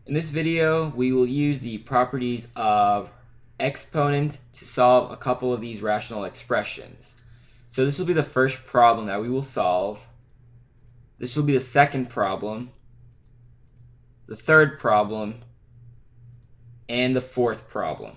In this video, we will use the properties of Exponent to solve a couple of these rational expressions. So this will be the first problem that we will solve. This will be the second problem, the third problem, and the fourth problem.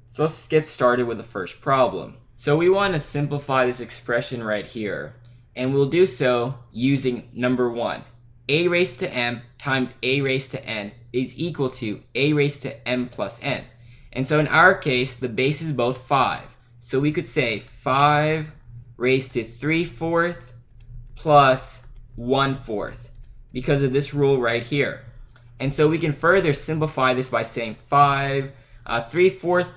So let's get started with the first problem. So we want to simplify this expression right here, and we'll do so using number 1. A raised to m times a raised to n is equal to a raised to m plus n. And so in our case, the base is both 5. So we could say 5 raised to 3/4 plus 1/4 because of this rule right here. And so we can further simplify this by saying 3/4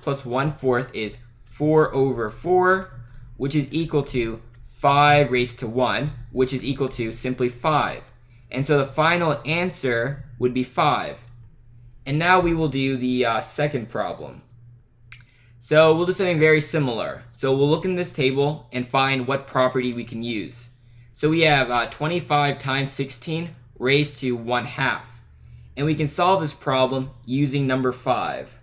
plus 1/4 is 4/4, which is equal to 5 raised to 1, which is equal to simply 5. And so the final answer would be 5. And now we will do the second problem. So we'll do something very similar. So we'll look in this table and find what property we can use. So we have 25 times 16 raised to 1/2. And we can solve this problem using number 5.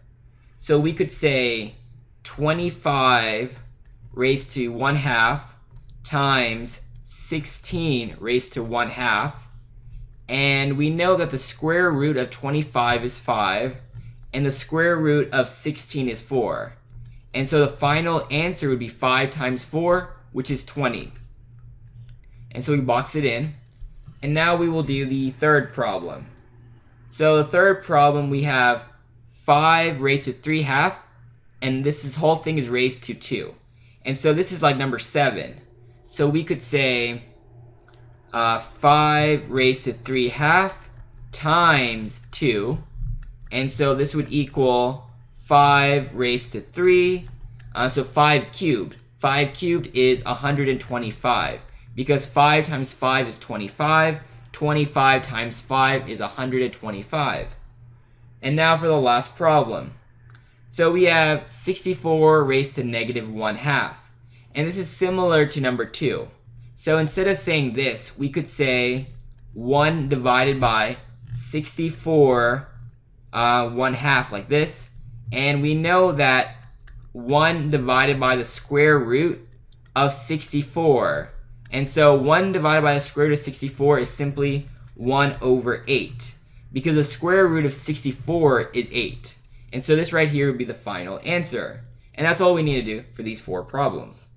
So we could say 25 raised to 1/2 times 16 raised to 1/2. And we know that the square root of 25 is 5, and the square root of 16 is 4. And so the final answer would be 5 times 4, which is 20. And so we box it in. And now we will do the third problem. So the third problem, we have 5 raised to 3/2, and this whole thing is raised to 2. And so this is like number 7. So we could say 5 raised to 3/2 times 2, and so this would equal 5 raised to 3, so 5 cubed. 5 cubed is 125, because 5 times 5 is 25, 25 times 5 is 125. And now for the last problem. So we have 64 raised to -1/2, and this is similar to number 2. So instead of saying this, we could say 1 divided by 64 1/2 like this. And we know that 1 divided by the square root of 64. And so 1 divided by the square root of 64 is simply 1/8. Because the square root of 64 is 8. And so this right here would be the final answer. And that's all we need to do for these 4 problems.